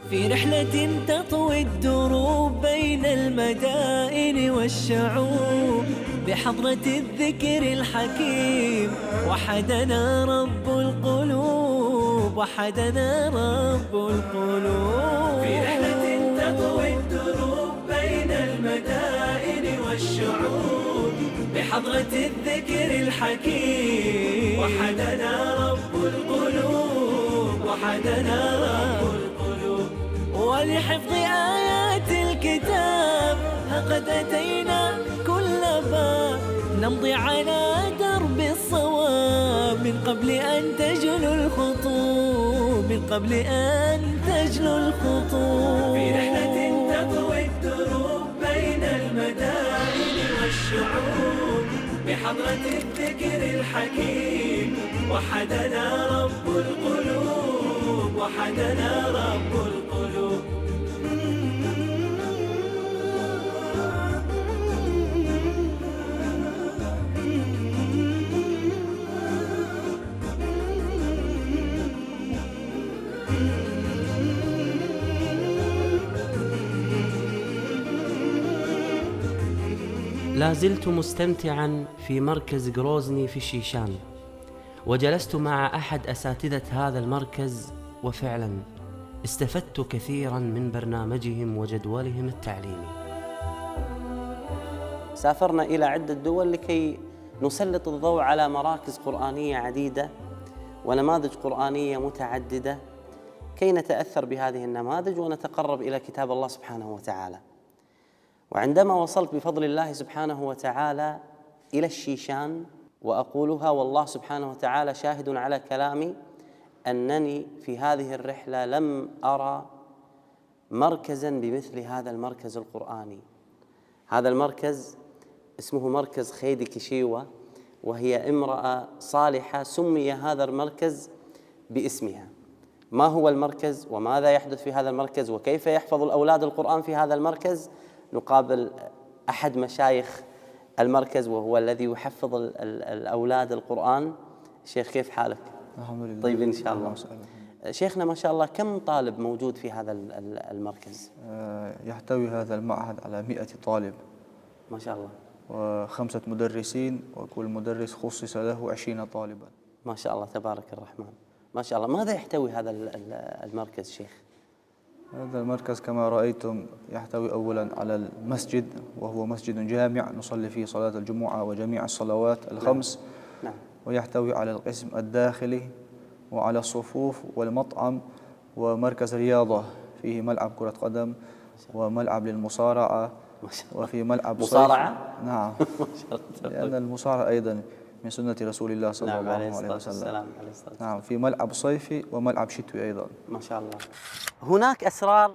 في رحلة تطوي الدروب بين المدائن والشعوب، بحضرة الذكر الحكيم وحدنا رب القلوب، وحدنا رب القلوب. في رحلة تطوي الدروب بين المدائن والشعوب، بحضرة الذكر الحكيم وحدنا رب القلوب، وحدنا رب القلوب. ولحفظ آيات الكتاب قد أتينا كل باب، نمضي على درب الصواب من قبل أن تجلو الخطوب، من قبل أن تجلو الخطوب. في رحلة تطوي الدروب بين المدائن والشعوب، بحضرة الذكر الحكيم وحدنا رب القلوب، وحدنا رب القلوب. لا زلت مستمتعا في مركز غروزني في الشيشان، وجلست مع أحد أساتذة هذا المركز، وفعلا استفدت كثيرا من برنامجهم وجدولهم التعليمي. سافرنا إلى عدة دول لكي نسلط الضوء على مراكز قرآنية عديدة ونماذج قرآنية متعددة، كي نتأثر بهذه النماذج ونتقرب إلى كتاب الله سبحانه وتعالى. وعندما وصلت بفضل الله سبحانه وتعالى إلى الشيشان، وأقولها والله سبحانه وتعالى شاهد على كلامي، أنني في هذه الرحلة لم أرى مركزاً بمثل هذا المركز القرآني. هذا المركز اسمه مركز خيدي كشيوة، وهي امرأة صالحة سمي هذا المركز باسمها. ما هو المركز وماذا يحدث في هذا المركز وكيف يحفظ الأولاد القرآن في هذا المركز؟ نقابل أحد مشايخ المركز وهو الذي يحفظ الأولاد القرآن. شيخ كيف حالك؟ الحمد لله. طيب إن شاء الله. شيخنا ما شاء الله كم طالب موجود في هذا المركز؟ يحتوي هذا المعهد على 100 طالب ما شاء الله، و5 مدرسين، وكل مدرس خصص له 20 طالبا. ما شاء الله تبارك الرحمن، ما شاء الله. ماذا يحتوي هذا المركز شيخ؟ هذا المركز كما رأيتم يحتوي أولا على المسجد، وهو مسجد جامع نصلي فيه صلاة الجمعة وجميع الصلوات الخمس. نعم. ويحتوي على القسم الداخلي وعلى الصفوف والمطعم، ومركز رياضة فيه ملعب كرة قدم وملعب للمصارعة، وفي ملعب مصارعة؟ نعم. لأن المصارعة أيضا من سنة رسول الله صلى الله عليه وسلم. نعم، في ملعب صيفي وملعب شتوي أيضا. ما شاء الله. هناك أسرار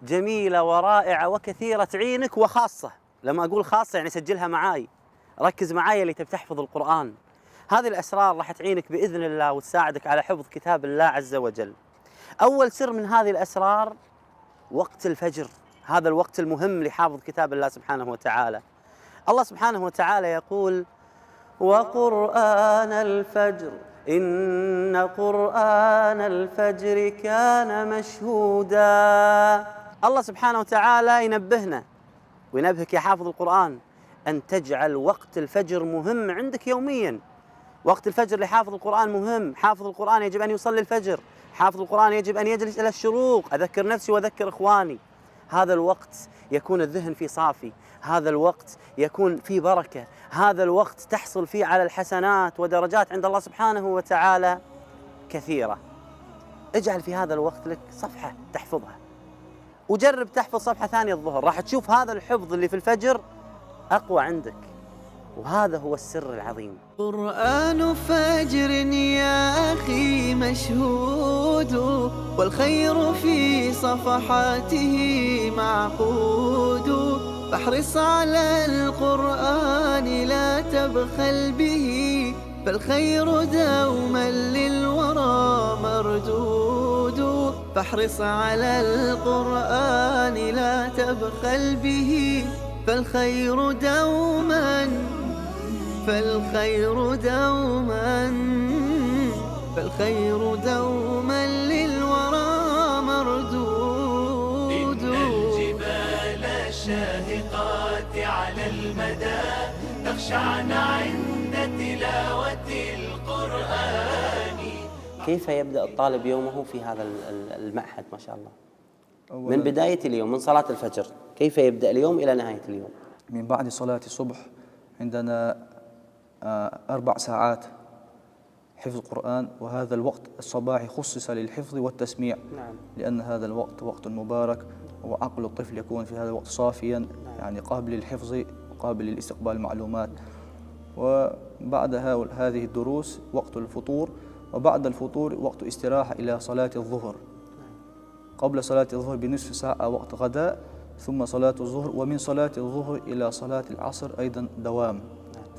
جميلة ورائعة وكثيرة تعينك، وخاصة لما أقول خاصة يعني سجلها معاي، ركز معاي اللي تبي تحفظ القرآن. هذه الأسرار راح تعينك بإذن الله وتساعدك على حفظ كتاب الله عز وجل. أول سر من هذه الأسرار وقت الفجر، هذا الوقت المهم لحافظ كتاب الله سبحانه وتعالى. الله سبحانه وتعالى يقول: وقرآن الفجر إن قرآن الفجر كان مشهودا. الله سبحانه وتعالى ينبهنا وينبهك يا حافظ القرآن أن تجعل وقت الفجر مهم عندك يوميا. وقت الفجر لحافظ القرآن مهم. حافظ القرآن يجب أن يصلي الفجر، حافظ القرآن يجب أن يجلس إلى الشروق، أذكر نفسي وأذكر إخواني. هذا الوقت يكون الذهن فيه صافي، هذا الوقت يكون فيه بركة، هذا الوقت تحصل فيه على الحسنات ودرجات عند الله سبحانه وتعالى كثيرة. اجعل في هذا الوقت لك صفحة تحفظها، وجرب تحفظ صفحة ثانية الظهر، راح تشوف هذا الحفظ اللي في الفجر أقوى عندك، وهذا هو السر العظيم. قرآن فجر يا أخي مشهود، والخير في صفحاته معقود، فاحرص على القرآن لا تبخل به، فالخير دوما للورى مردود. فاحرص على القرآن لا تبخل به، فالخير دوما للورى مردود. على المدى تخشعن عند تلاوة القرآن. كيف يبدأ الطالب يومه في هذا المعهد ما شاء الله؟ من بداية اليوم، من صلاة الفجر، كيف يبدأ اليوم إلى نهاية اليوم؟ من بعد صلاة الصبح عندنا 4 ساعات حفظ القرآن، وهذا الوقت الصباحي خصص للحفظ والتسميع. نعم. لأن هذا الوقت وقت مبارك، وعقل الطفل يكون في هذا الوقت صافيا، يعني قابل للحفظ وقابل لاستقبال المعلومات. وبعد هذه الدروس وقت الفطور، وبعد الفطور وقت استراحة إلى صلاة الظهر. قبل صلاة الظهر بنصف ساعة وقت غداء، ثم صلاة الظهر، ومن صلاة الظهر إلى صلاة العصر أيضا دوام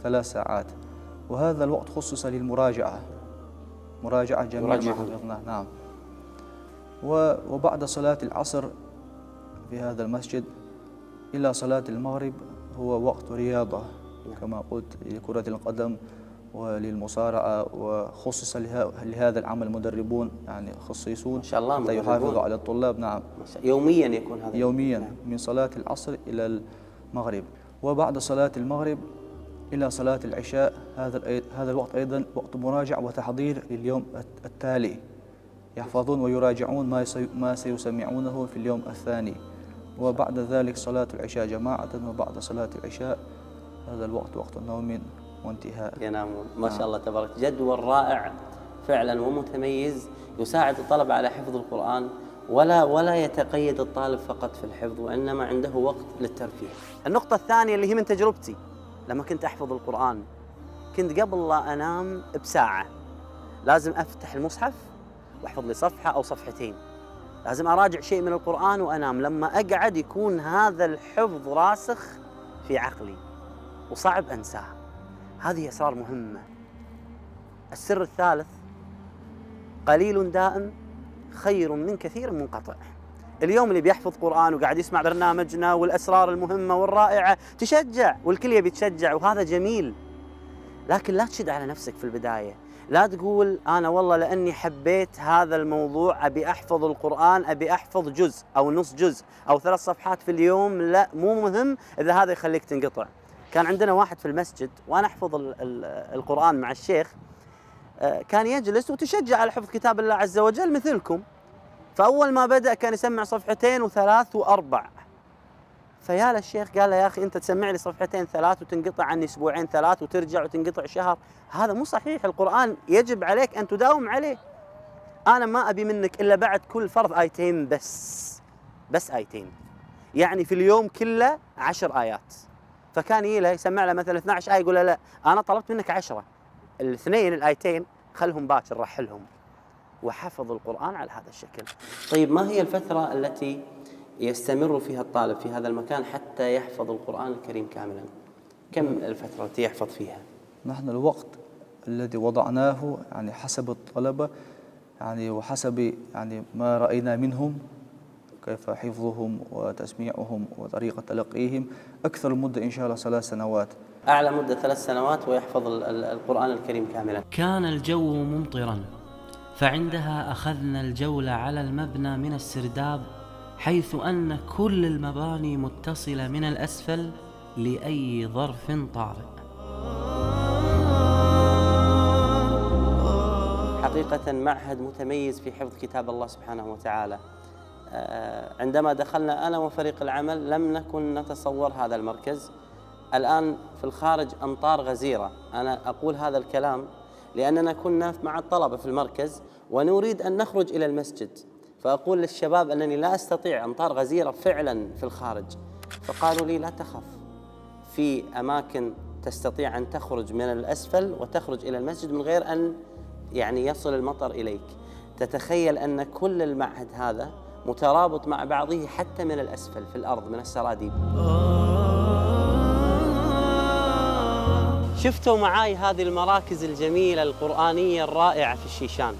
3 ساعات. وهذا الوقت خصص للمراجعة، مراجعة جميع ما حفظناه. نعم. وبعد صلاة العصر في هذا المسجد إلى صلاة المغرب هو وقت رياضة كما قلت، لكرة القدم وللمصارعة، وخصص لهذا العمل مدربون يعني خصيصون ما شاء الله حتى يحافظوا على الطلاب. نعم. يوميا يكون هذا؟ يوميا. نعم. من صلاة العصر إلى المغرب، وبعد صلاة المغرب إلى صلاة العشاء هذا الوقت أيضا وقت مراجعة وتحضير لليوم التالي، يحفظون ويراجعون ما سيسمعونه في اليوم الثاني. وبعد ذلك صلاة العشاء جماعة، وبعد صلاة العشاء هذا الوقت وقت نوم وانتهاء. ينامون. ما شاء الله تبارك، جدول رائع فعلا ومتميز يساعد الطلبة على حفظ القرآن، ولا يتقيد الطالب فقط في الحفظ، وإنما عنده وقت للترفيه. النقطة الثانية اللي هي من تجربتي، لما كنت أحفظ القرآن كنت قبل لا أنام بساعة لازم أفتح المصحف وأحفظ لي صفحة أو صفحتين، لازم أراجع شيء من القرآن وأنام. لما أقعد يكون هذا الحفظ راسخ في عقلي وصعب أنساه. هذه أسرار مهمة. السر الثالث: قليل دائم خير من كثير منقطع. اليوم اللي بيحفظ قرآن وقاعد يسمع برنامجنا والأسرار المهمة والرائعة تشجع، والكل يبي يتشجع وهذا جميل، لكن لا تشد على نفسك في البداية. لا تقول أنا والله لأني حبيت هذا الموضوع أبي أحفظ القرآن، أبي أحفظ جزء أو نص جزء أو 3 صفحات في اليوم. لا، مو مهم إذا هذا يخليك تنقطع. كان عندنا واحد في المسجد وأنا أحفظ القرآن مع الشيخ، كان يجلس وتشجع على حفظ كتاب الله عز وجل مثلكم. فأول ما بدأ كان يسمع 2 و3 و4. فيا للشيخ قال له يا أخي أنت تسمع لي 2 3 وتنقطع عني 2 3 وترجع وتنقطع شهر، هذا مو صحيح. القرآن يجب عليك أن تداوم عليه. أنا ما أبي منك إلا بعد كل فرض 2 آيتين بس 2 آيتين، يعني في اليوم كله 10 آيات. فكان يسمع له مثلا 12 آية، يقول له لا أنا طلبت منك 10، الاثنين الآيتين خلهم باكر رحلهم. وحفظ القرآن على هذا الشكل. طيب ما هي الفترة التي يستمر فيها الطالب في هذا المكان حتى يحفظ القرآن الكريم كاملا؟ كم الفترة التي يحفظ فيها؟ نحن الوقت الذي وضعناه يعني حسب الطلبة، يعني وحسب يعني ما رأينا منهم كيف حفظهم وتسميعهم وطريقة تلقيهم، أكثر المدة إن شاء الله 3 سنوات. أعلى مدة 3 سنوات ويحفظ القرآن الكريم كاملا. كان الجو ممطرا، فعندها أخذنا الجولة على المبنى من السرداب، حيث أن كل المباني متصلة من الأسفل لأي ظرف طارئ. حقيقة معهد متميز في حفظ كتاب الله سبحانه وتعالى. عندما دخلنا أنا وفريق العمل لم نكن نتصور هذا المركز. الآن في الخارج أمطار غزيرة. أنا أقول هذا الكلام لأننا كنا مع الطلبة في المركز ونريد أن نخرج إلى المسجد، فأقول للشباب أنني لا أستطيع، أمطار غزيرة فعلا في الخارج. فقالوا لي لا تخف، في أماكن تستطيع أن تخرج من الأسفل وتخرج إلى المسجد من غير أن يعني يصل المطر إليك. تتخيل أن كل المعهد هذا مترابط مع بعضه حتى من الأسفل في الأرض من السراديب. شفتوا معاي هذه المراكز الجميلة القرآنية الرائعة في الشيشان،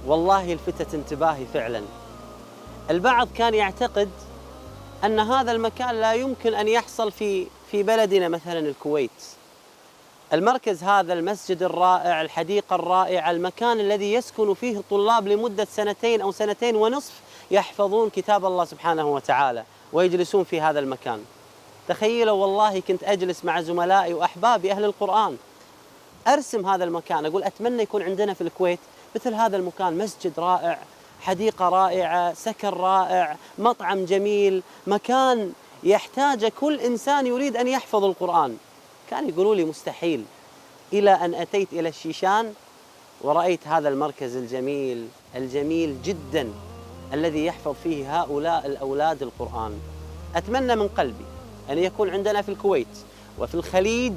والله الفتت انتباهي فعلا. البعض كان يعتقد أن هذا المكان لا يمكن أن يحصل في بلدنا مثلا الكويت. المركز هذا، المسجد الرائع، الحديقة الرائعة، المكان الذي يسكن فيه الطلاب لمدة 2 أو 2.5 يحفظون كتاب الله سبحانه وتعالى ويجلسون في هذا المكان. تخيلوا والله كنت أجلس مع زملائي وأحبابي أهل القرآن، أرسم هذا المكان، أقول أتمنى يكون عندنا في الكويت مثل هذا المكان، مسجد رائع، حديقة رائعة، سكن رائع، مطعم جميل، مكان يحتاج كل إنسان يريد أن يحفظ القرآن. كانوا يقولوا لي مستحيل، إلى أن أتيت إلى الشيشان ورأيت هذا المركز الجميل جدا الذي يحفظ فيه هؤلاء الأولاد القرآن. أتمنى من قلبي أن يكون عندنا في الكويت وفي الخليج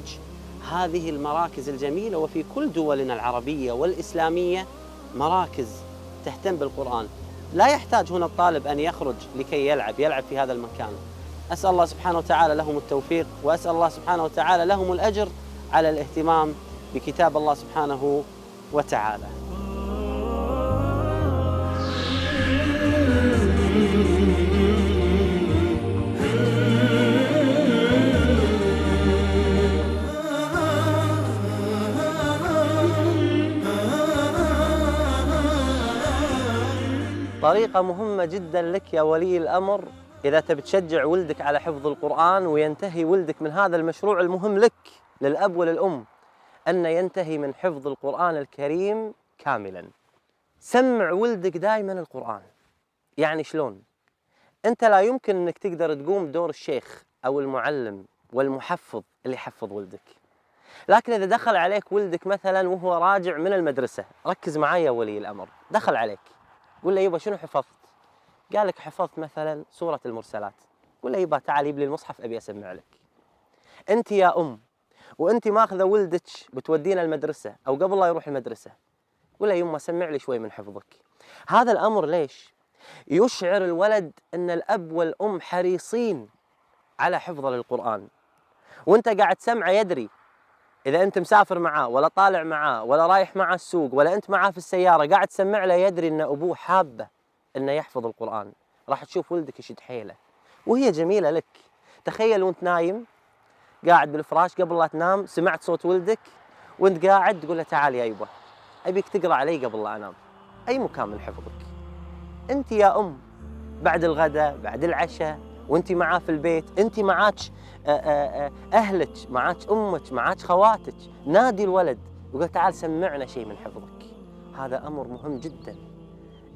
هذه المراكز الجميلة، وفي كل دولنا العربية والإسلامية مراكز تهتم بالقرآن. لا يحتاج هنا الطالب أن يخرج لكي يلعب في هذا المكان. أسأل الله سبحانه وتعالى لهم التوفيق، وأسأل الله سبحانه وتعالى لهم الأجر على الاهتمام بكتاب الله سبحانه وتعالى. طريقة مهمة جدا لك يا ولي الأمر إذا تبي تشجع ولدك على حفظ القرآن وينتهي ولدك من هذا المشروع المهم لك للأب وللأم، أن ينتهي من حفظ القرآن الكريم كاملا. سمع ولدك دائما القرآن. يعني شلون؟ أنت لا يمكن أنك تقدر تقوم دور الشيخ أو المعلم والمحفظ اللي يحفظ ولدك، لكن إذا دخل عليك ولدك مثلا وهو راجع من المدرسة، ركز معي يا ولي الأمر، دخل عليك قول له يبا شنو حفظت؟ قال لك حفظت مثلا سورة المرسلات. قول له يبا تعال يب لي المصحف أبي أسمع لك. أنت يا أم وأنت ماخذة ولدك بتودينا المدرسة أو قبل لا يروح المدرسة، قول له يما سمع لي شوي من حفظك. هذا الأمر ليش؟ يشعر الولد أن الأب والأم حريصين على حفظه للقرآن، وأنت قاعد تسمعه يدري. إذا أنت مسافر معاه ولا طالع معاه ولا رايح معاه السوق ولا أنت معاه في السيارة قاعد تسمع له، يدري أن أبوه حابه أنه يحفظ القرآن. راح تشوف ولدك يشد حيله وهي جميلة لك. تخيل وأنت نايم قاعد بالفراش قبل لا تنام سمعت صوت ولدك وأنت قاعد تقول له تعال يا يبا أبيك تقرأ علي قبل لا أنام. أي مكان من حفظك. أنت يا أم بعد الغداء بعد العشاء وأنت معاه في البيت، أنت معاك أهلك، معاك أمك، معاك خواتك، نادي الولد وقال تعال سمعنا شيء من حفظك. هذا أمر مهم جدا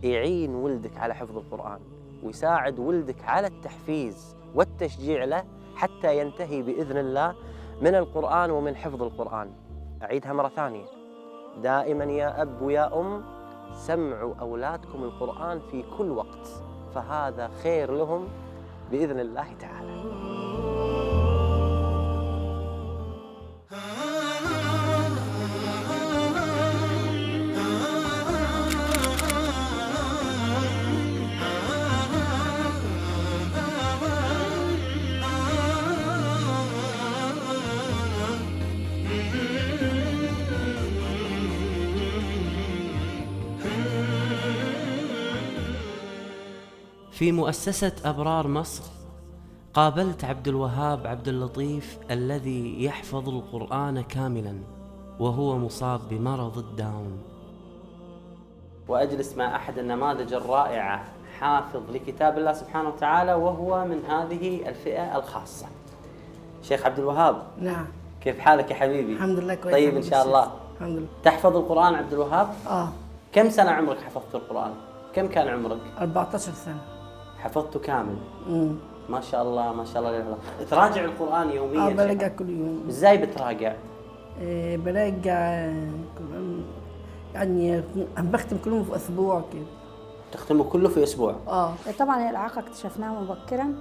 يعين ولدك على حفظ القرآن ويساعد ولدك على التحفيز والتشجيع له حتى ينتهي بإذن الله من القرآن ومن حفظ القرآن. أعيدها مرة ثانية، دائما يا أب ويا أم سمعوا أولادكم القرآن في كل وقت، فهذا خير لهم بإذن الله تعالى. في مؤسسة أبرار مصر قابلت عبد الوهاب عبد اللطيف الذي يحفظ القرآن كاملا وهو مصاب بمرض الداون. وأجلس مع أحد النماذج الرائعة حافظ لكتاب الله سبحانه وتعالى وهو من هذه الفئة الخاصة. شيخ عبد الوهاب. نعم. كيف حالك يا حبيبي؟ الحمد لله كويس. طيب إن شاء الله. الحمد لله. تحفظ القرآن عبد الوهاب؟ كم سنة عمرك حفظت القرآن؟ كم كان عمرك؟ 14 سنة. حفظته كامل؟ ما شاء الله ما شاء الله. تراجع القرآن يوميا؟ براجع كل يوم. ازاي بتراجع؟ براجع يعني بختم كلهم في أسبوع كده. تختمه كله في أسبوع؟ طبعا الإعاقة اكتشفناها مبكرا،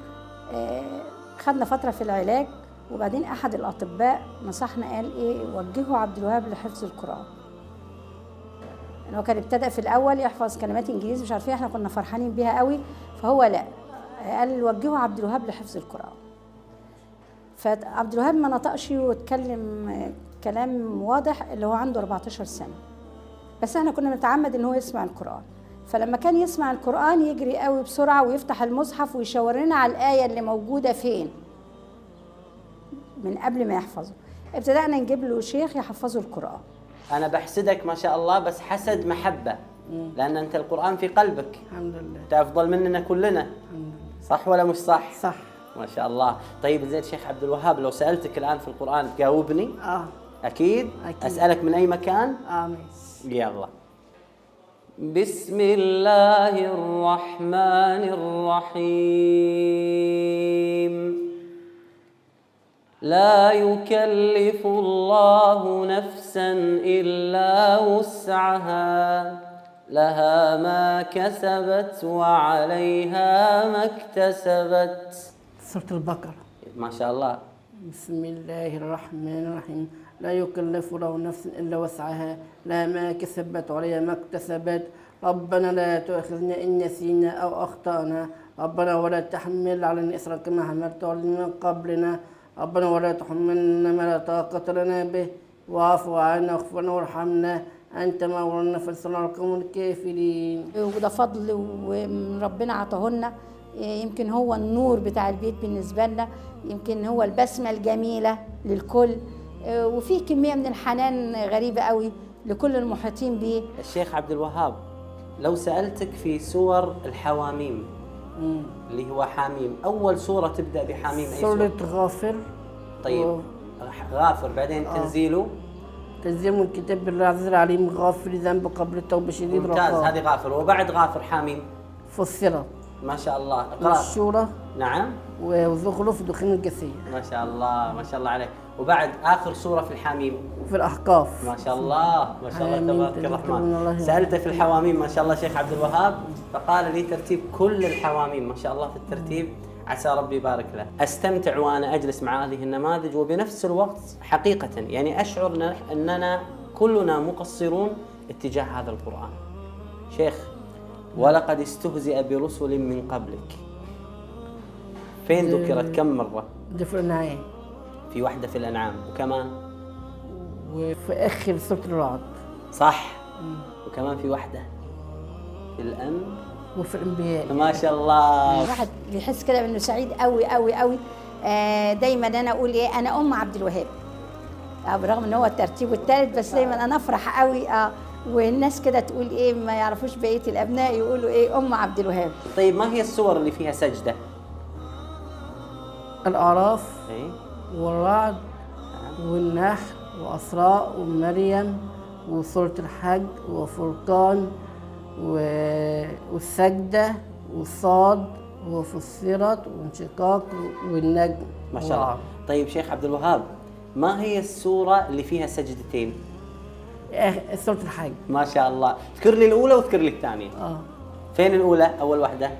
خدنا فترة في العلاج، وبعدين أحد الأطباء نصحنا قال وجهوا عبد الوهاب لحفظ القرآن. هو كان ابتدأ في الأول يحفظ كلمات إنجليزي مش عارفين، احنا كنا فرحانين بيها قوي، فهو لا قال وجهوا عبد الوهاب لحفظ القرآن. فعبد الوهاب ما نطقش واتكلم كلام واضح اللي هو عنده 14 سنة، بس احنا كنا نتعمد ان هو يسمع القرآن. فلما كان يسمع القرآن يجري قوي بسرعة ويفتح المصحف ويشاور لنا على الآية اللي موجودة فين من قبل ما يحفظه. ابتدأنا نجيب له شيخ يحفظه القرآن. أنا بحسدك ما شاء الله، بس حسد محبة، لأن أنت القرآن في قلبك. الحمد لله. أنت أفضل مننا كلنا. الحمد لله. صح ولا مش صح؟ صح. ما شاء الله. طيب زين شيخ عبد الوهاب، لو سألتك الآن في القرآن تجاوبني؟ أكيد؟ أسألك من أي مكان؟ ماشي. يلا. بسم الله الرحمن الرحيم. لا يكلف الله نفسا إلا وسعها، لها ما كسبت وعليها ما اكتسبت. سورة البقرة. ما شاء الله. بسم الله الرحمن الرحيم. لا يكلف الله نفسا إلا وسعها، لها ما كسبت وعليها ما اكتسبت. ربنا لا تؤاخذنا إن نسينا أو أخطأنا، ربنا ولا تحمل علينا إصرا كما حملته على من قبلنا، ربنا ولا تحملنا ما لا طاقة لنا به، واعف عنا واغفر لنا وارحمنا أنت مولانا فانصرنا على القوم الكافرين. وده فضل ومن ربنا عطاهولنا، يمكن هو النور بتاع البيت بالنسبة لنا، يمكن هو البسمة الجميلة للكل، وفي كمية من الحنان غريبة قوي لكل المحيطين به. الشيخ عبد الوهاب، لو سألتك في سور الحواميم اللي هو حاميم، أول سورة تبدأ بحاميم أي سورة؟ سورة غافر. طيب غافر، بعدين تنزيله. تنزيل من كتاب العزيز العليم، غافر ذنب قبل التوبة شديد ممتاز، رقاب. هذه غافر. وبعد غافر حاميم؟ فسرت. ما شاء الله. اقرأ. والشورى. نعم. وزخرف دخين الجسية. ما شاء الله ما شاء الله عليك. وبعد آخر سورة في الحاميم؟ في الأحقاف. ما شاء الله ما شاء الله تبارك الرحمن. سألته في الحواميم ما شاء الله شيخ عبد الوهاب، فقال لي ترتيب كل الحواميم. ما شاء الله في الترتيب، عسى ربي يبارك له. أستمتع وأنا أجلس مع هذه النماذج، وبنفس الوقت حقيقة يعني أشعر أننا كلنا مقصرون اتجاه هذا القرآن. شيخ، ولقد استهزئ برسل من قبلك، فين ذكرت كم مرة؟ ده في الأنعام، في واحدة في الأنعام، وكمان وفي آخر سورة الرعد. صح. وكمان في واحدة في وفي الأنبياء. ما شاء الله. الواحد بيحس كده انه سعيد قوي قوي قوي. دايما انا اقول ايه، انا ام عبد الوهاب، برغم ان هو الترتيب الثالث، بس دايما انا افرح قوي. والناس كده تقول ايه، ما يعرفوش بقيه الابناء يقولوا ايه، ام عبد الوهاب. طيب ما هي السور اللي فيها سجدة؟ الأعراف. إيه؟ والرعد والنحل وأسراء ومريم وسورة الحج وفرقان والسجدة والصاد وفسرت وانشقاق والنجم. ما شاء الله. طيب شيخ عبد الوهاب، ما هي السورة اللي فيها سجدتين؟ سورة الحج. ما شاء الله. اذكر لي الأولى واذكر لي الثانية. فين الأولى؟ أول واحدة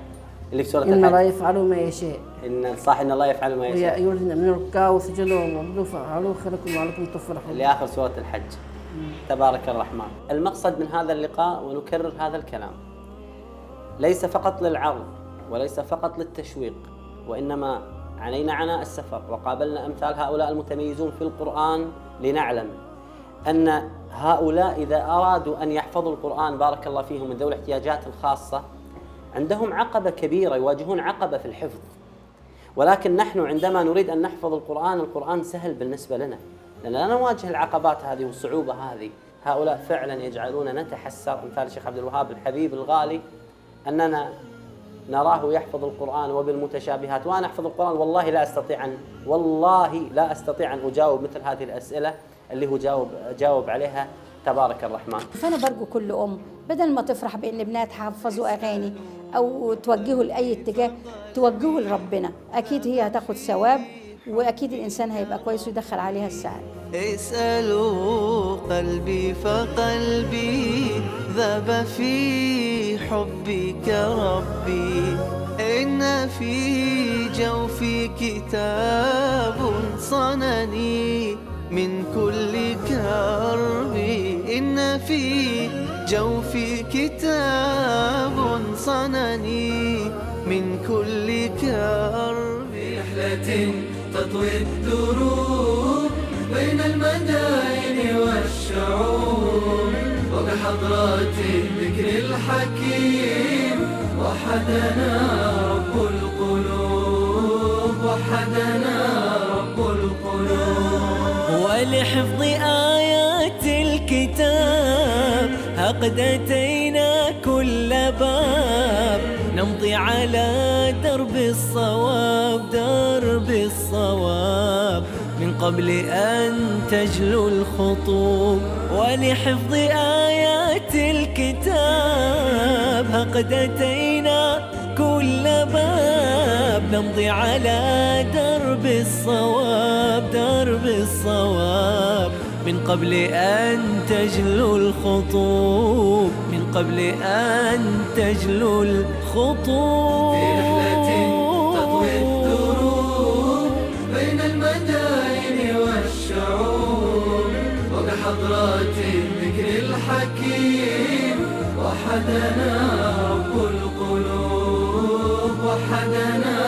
اللي في سورة الحج. إن الله يفعل ما يشاء. إن صح، إن الله يفعل ما يشاء. يريدون من الركع وسجدوا وعبدوا فعلوا خيركم وعليكم تفرحون. لآخر سورة الحج. تبارك الرحمن. المقصد من هذا اللقاء، ونكرر هذا الكلام، ليس فقط للعرض وليس فقط للتشويق، وإنما علينا عناء السفر وقابلنا أمثال هؤلاء المتميزون في القرآن، لنعلم أن هؤلاء إذا أرادوا أن يحفظوا القرآن بارك الله فيهم من ذوي الاحتياجات الخاصة، عندهم عقبة كبيرة، يواجهون عقبة في الحفظ. ولكن نحن عندما نريد أن نحفظ القرآن سهل بالنسبة لنا، لأن لا نواجه العقبات هذه والصعوبة هذه. هؤلاء فعلا يجعلون نتحسر، أمثال الشيخ عبد الوهاب الحبيب الغالي، أننا نراه يحفظ القرآن وبالمتشابهات، وأنا أحفظ القرآن والله لا أستطيع أن أجاوب مثل هذه الأسئلة اللي هو جاوب عليها تبارك الرحمن. فأنا برجو كل أم بدل ما تفرح بأن ابنها تحفظوا أغاني أو توجهوا لأي اتجاه، توجهوا لربنا، أكيد هي هتاخد ثواب، وأكيد الإنسان هيبقى كويس ويدخل عليها السعادة. اسألوا قلبي فقلبي ذاب في حبك ربي، إن في جوفي كتاب صنني من كل كرب، إن في جوفي كتاب صنني من كل كرب. رحلة تطوي الدروب بين المدائن والشعوب، وبحضرات الذكر الحكيم وحدنا رب القلوب، وحدنا رب القلوب. ولحفظ آيات الكتاب قد أتينا كل باب، نمضي على درب الصواب، درب الصواب، من قبل أن تجلو الخطوب. ولحفظ آيات الكتاب قد أتينا كل باب، نمضي على درب الصواب، درب الصواب، من قبل أن تجلو الخطوب، من قبل أن تجلو الخطوب. في رحلة تطوي الدروب بين المدائن والشعوب، وبحضرات الذكر الحكيم وحدنا رب القلوب، وحدنا